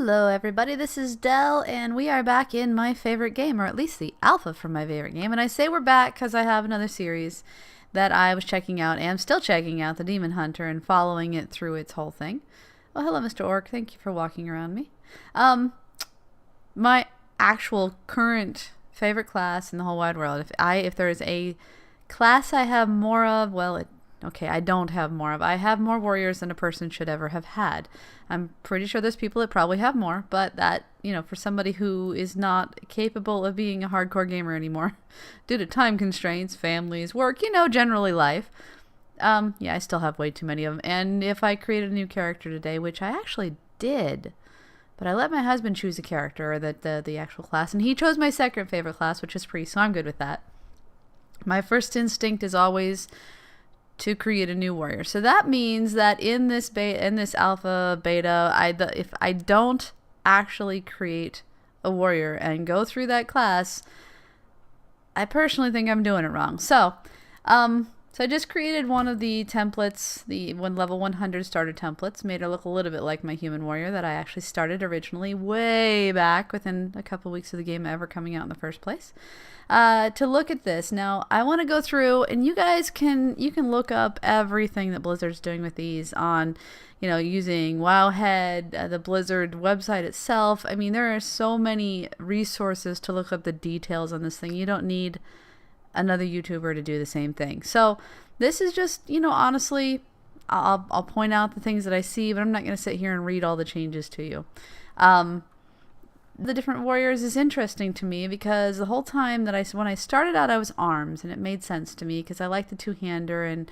Hello everybody, this is Del, and we are back in my favorite game, or at least the alpha for my favorite game. And I say we're back because I have another series that I was checking out, and I'm still checking out, the Demon Hunter, and following it through its whole thing. Oh, hello Mr. Orc, thank you for walking around me. My actual current favorite class in the whole wide world, if there is a class I have more of, well, okay, I don't have more of. I have more warriors than a person should ever have had. I'm pretty sure there's people that probably have more, but that, for somebody who is not capable of being a hardcore gamer anymore due to time constraints, families, work, generally life. Yeah, I still have way too many of them. And if I created a new character today, which I actually did, but I let my husband choose a character, or the actual class, and he chose my second favorite class, which is priest, so I'm good with that. My first instinct is always to create a new warrior. So that means that in this alpha beta, if I don't actually create a warrior and go through that class, I personally think I'm doing it wrong. So I just created one of the templates, the level 100 starter templates, made her look a little bit like my human warrior that I actually started originally way back within a couple weeks of the game ever coming out in the first place. To look at this. Now, I want to go through, and you guys can look up everything that Blizzard's doing with these on, using Wowhead, the Blizzard website itself. I mean, there are so many resources to look up the details on this thing. You don't need another YouTuber to do the same thing. So this is just, honestly, I'll point out the things that I see, but I'm not going to sit here and read all the changes to you. The different warriors is interesting to me because the whole time that when I started out, I was arms, and it made sense to me because I like the two-hander and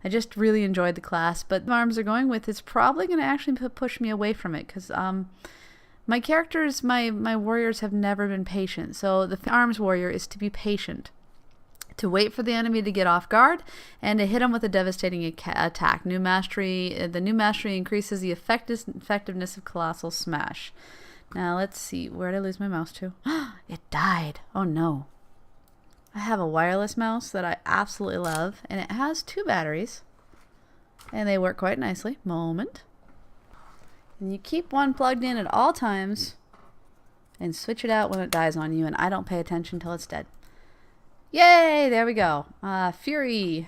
I just really enjoyed the class. But the arms are going with it's probably going to actually push me away from it because my characters, my warriors have never been patient. So the arms warrior is to be patient, to wait for the enemy to get off guard, and to hit them with a devastating attack. The new mastery increases the effectiveness of Colossal Smash. Now, let's see. Where did I lose my mouse to? It died. Oh, no. I have a wireless mouse that I absolutely love, and it has 2 batteries, and they work quite nicely. Moment. And you keep one plugged in at all times, and switch it out when it dies on you, and I don't pay attention till it's dead. Yay! There we go. Fury.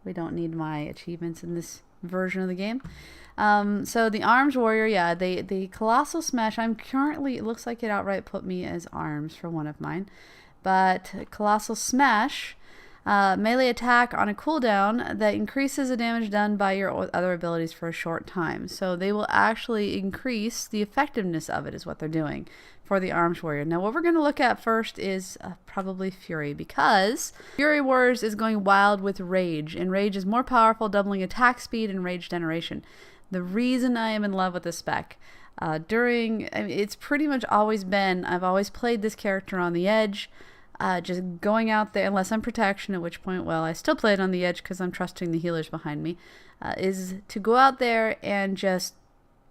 We don't need my achievements in this version of the game. So the arms warrior, yeah, the Colossal Smash, it looks like it outright put me as arms for one of mine. But Colossal Smash, melee attack on a cooldown that increases the damage done by your other abilities for a short time. So they will actually increase the effectiveness of it is what they're doing for the arms warrior. Now what we're going to look at first is probably Fury, because Fury Warriors is going wild with Rage, and Rage is more powerful, doubling attack speed and rage generation. The reason I am in love with this spec, it's pretty much always been, I've always played this character on the edge, just going out there, unless I'm protection, at which point, well, I still play it on the edge because I'm trusting the healers behind me, is to go out there and just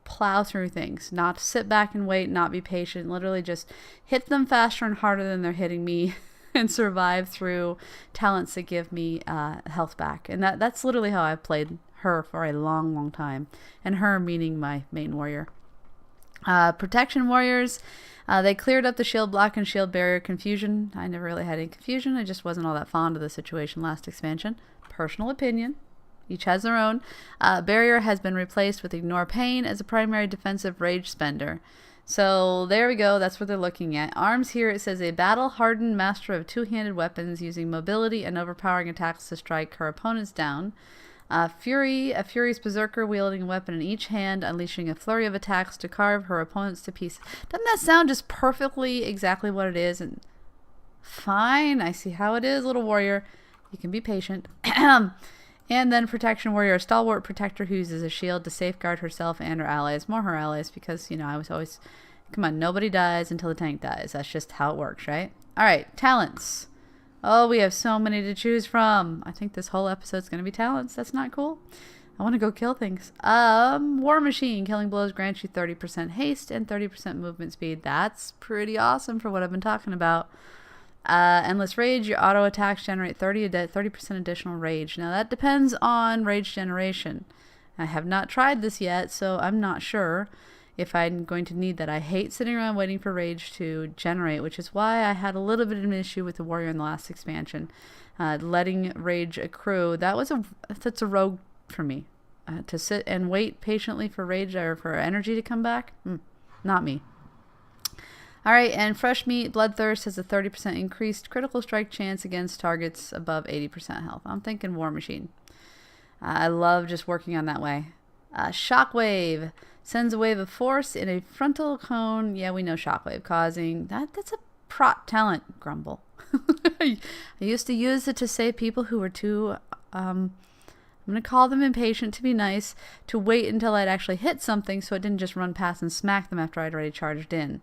plow through things, not sit back and wait, not be patient, literally just hit them faster and harder than they're hitting me and survive through talents that give me health back. And that's literally how I've played her for a long time, and her meaning my main warrior. Protection warriors, they cleared up the shield block and shield barrier confusion. I never really had any confusion. I just wasn't all that fond of the situation last expansion. Personal opinion. Each has their own. Barrier has been replaced with Ignore Pain as a primary defensive rage spender. So there we go. That's what they're looking at. Arms here, it says a battle-hardened master of two-handed weapons using mobility and overpowering attacks to strike her opponents down. A Fury's berserker wielding a weapon in each hand, unleashing a flurry of attacks to carve her opponents to pieces. Doesn't that sound just perfectly exactly what it is? And fine, I see how it is, little warrior. You can be patient. And then Protection Warrior, a stalwart protector who uses a shield to safeguard herself and her allies. More her allies, because, I was always, come on, nobody dies until the tank dies. That's just how it works, right? All right, talents. Oh, we have so many to choose from. I think this whole episode's going to be talents. That's not cool. I want to go kill things. War Machine. Killing blows grants you 30% haste and 30% movement speed. That's pretty awesome for what I've been talking about. Endless Rage. Your auto attacks generate 30% additional rage. Now, that depends on rage generation. I have not tried this yet, so I'm not sure. if I'm going to need that. I hate sitting around waiting for rage to generate, which is why I had a little bit of an issue with the warrior in the last expansion. Letting rage accrue, that's a rogue for me. To sit and wait patiently for rage or for energy to come back, not me. All right, and fresh meat, bloodthirst has a 30% increased critical strike chance against targets above 80% health. I'm thinking War Machine. I love just working on that way. Shockwave sends a wave of force in a frontal cone. Yeah, we know shockwave causing that's a prot talent. Grumble. I used to use it to save people who were too I'm going to call them impatient to be nice, to wait until I'd actually hit something so it didn't just run past and smack them after I'd already charged in.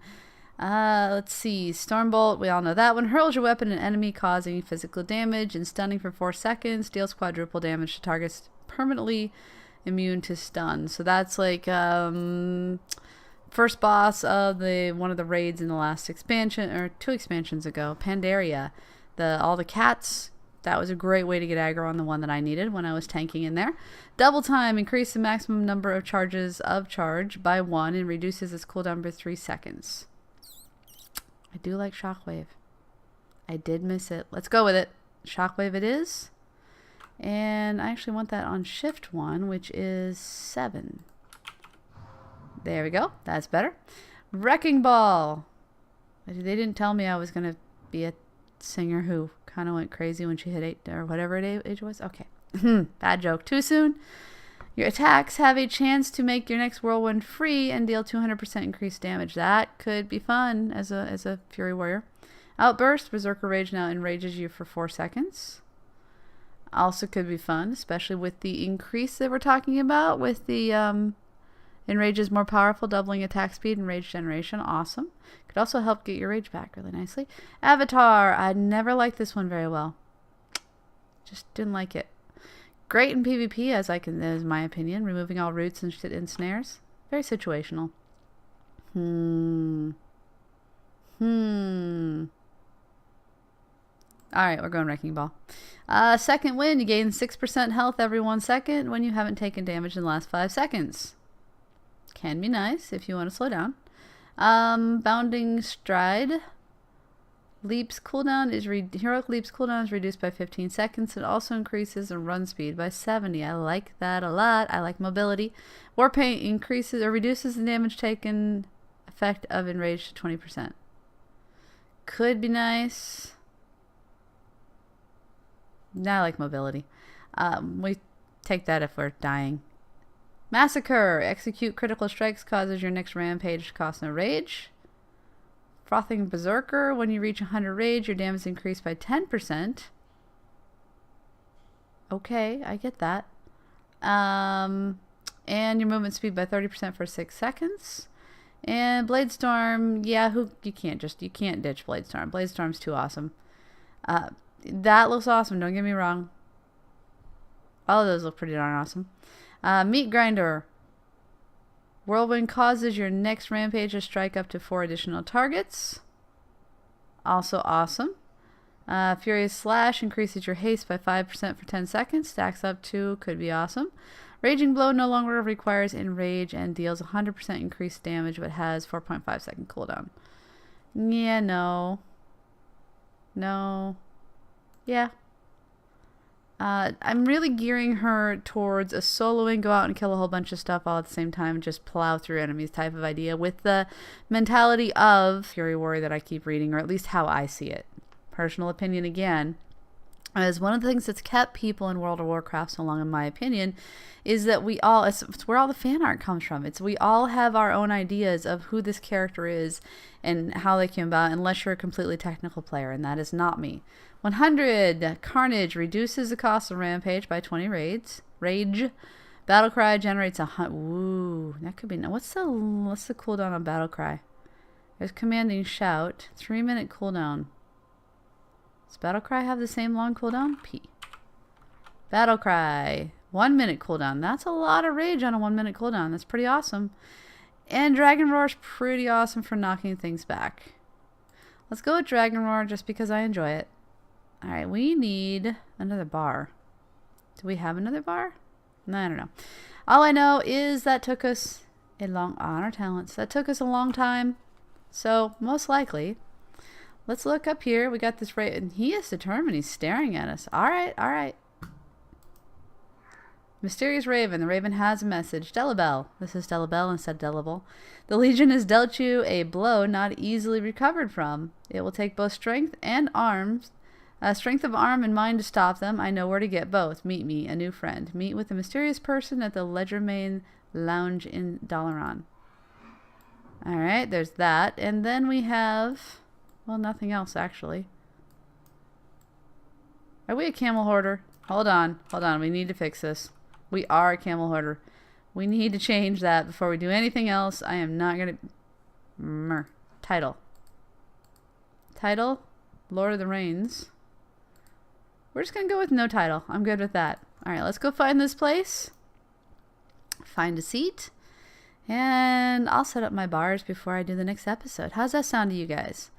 Let's see. Stormbolt, we all know that one. Hurls your weapon at an enemy, causing physical damage and stunning for 4 seconds. Deals quadruple damage to targets permanently immune to stun. So that's like first boss of one of the raids in the last expansion, or 2 expansions ago. Pandaria. All the cats. That was a great way to get aggro on the one that I needed when I was tanking in there. Double time, increase the maximum number of charges of charge by 1 and reduces its cooldown by 3 seconds. I do like Shockwave. I did miss it. Let's go with it. Shockwave it is. And I actually want that on shift 1, which is 7. There we go. That's better. Wrecking Ball. They didn't tell me I was going to be a singer who kind of went crazy when she hit 8 or whatever age was. Okay. Bad joke. Too soon. Your attacks have a chance to make your next whirlwind free and deal 200% increased damage. That could be fun as a Fury Warrior. Outburst. Berserker Rage now enrages you for 4 seconds. Also could be fun, especially with the increase that we're talking about with the enrage is more powerful, doubling attack speed and rage generation. Awesome. Could also help get your rage back really nicely. Avatar. I never liked this one very well. Just didn't like it. Great in PvP, as my opinion. Removing all roots and snares. Very situational. Alright, we're going Wrecking Ball. Second win. You gain 6% health every 1 second when you haven't taken damage in the last 5 seconds. Can be nice if you want to slow down. Bounding Stride. Leap's cooldown is Heroic Leap's cooldown is reduced by 15 seconds. It also increases the run speed by 70. I like that a lot. I like mobility. Warpaint increases or reduces the damage taken effect of enraged to 20%. Could be nice. I like mobility. We take that if we're dying. Massacre. Execute critical strikes, causes your next rampage to cost no rage. Frothing Berserker. When you reach 100 rage, your damage is increased by 10%. Okay, I get that. And your movement speed by 30% for 6 seconds. And Bladestorm. Yeah, you can't ditch Bladestorm. Bladestorm's too awesome. That looks awesome. Don't get me wrong. All of those look pretty darn awesome. Meat Grinder. Whirlwind causes your next rampage to strike up to 4 additional targets. Also awesome. Furious Slash increases your haste by 5% for 10 seconds. Stacks up to, could be awesome. Raging Blow no longer requires enrage and deals 100% increased damage, but has 4.5 second cooldown. Yeah, no. No. Yeah. I'm really gearing her towards a soloing, go out and kill a whole bunch of stuff all at the same time and just plow through enemies type of idea, with the mentality of Fury Warrior that I keep reading, or at least how I see it. Personal opinion again. As one of the things that's kept people in World of Warcraft so long, in my opinion, is that it's where all the fan art comes from. We all have our own ideas of who this character is and how they came about, unless you're a completely technical player, and that is not me. 100. Carnage reduces the cost of Rampage by 20 rage. Battlecry generates ooh, that could be. What's the cooldown on Battlecry? There's Commanding Shout. 3-minute cooldown. Does Battlecry have the same long cooldown? P. Battlecry. 1-minute cooldown. That's a lot of rage on a 1-minute cooldown. That's pretty awesome. And Dragon Roar's pretty awesome for knocking things back. Let's go with Dragon Roar just because I enjoy it. Alright, we need another bar. Do we have another bar? No, I don't know. All I know is that took us a long honor talents. That took us a long time. So most likely, let's look up here. We got this raven. He is determined. He's staring at us. All right, all right. Mysterious Raven. The Raven has a message. Delabel. This is Delabel instead of Delable. The Legion has dealt you a blow not easily recovered from. It will take both strength and arms, strength of arm and mind to stop them. I know where to get both. Meet me, a new friend. Meet with a mysterious person at the Ledgermain Lounge in Dalaran. Alright, there's that. And then we have, well, nothing else actually. Are we a camel hoarder? Hold on, hold on. We need to fix this. We are a camel hoarder. We need to change that before we do anything else. I am not going to... Title. Title, Lord of the Rings. We're just going to go with no title. I'm good with that. Alright, let's go find this place. Find a seat. And I'll set up my bars before I do the next episode. How's that sound to you guys?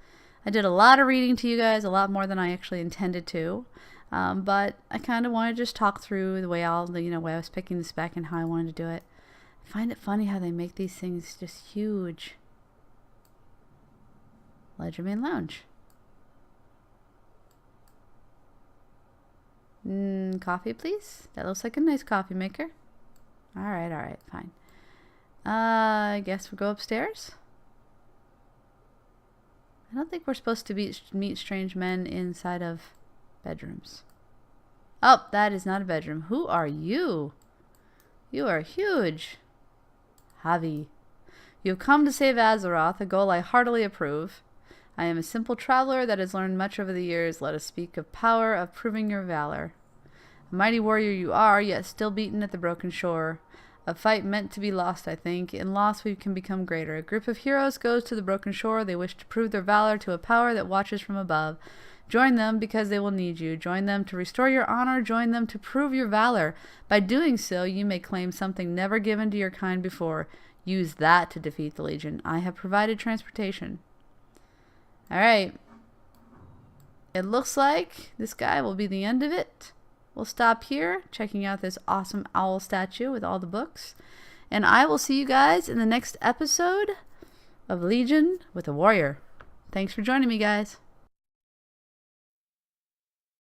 I did a lot of reading to you guys, a lot more than I actually intended to. But I kind of want to just talk through the way way I was picking the spec and how I wanted to do it. I find it funny how they make these things just huge. Ledgermain Lounge. Coffee, please. That looks like a nice coffee maker. Alright, fine. I guess we'll go upstairs. I don't think we're supposed to meet strange men inside of bedrooms. Oh, that is not a bedroom. Who are you? You are huge. Javi. You have come to save Azeroth, a goal I heartily approve. I am a simple traveler that has learned much over the years. Let us speak of power, of proving your valor. A mighty warrior you are, yet still beaten at the broken shore. A fight meant to be lost, I think. In loss we can become greater. A group of heroes goes to the broken shore. They wish to prove their valor to a power that watches from above. Join them because they will need you. Join them to restore your honor. Join them to prove your valor. By doing so, you may claim something never given to your kind before. Use that to defeat the Legion. I have provided transportation. Alright. It looks like this guy will be the end of it. We'll stop here, checking out this awesome owl statue with all the books. And I will see you guys in the next episode of Legion with a Warrior. Thanks for joining me, guys.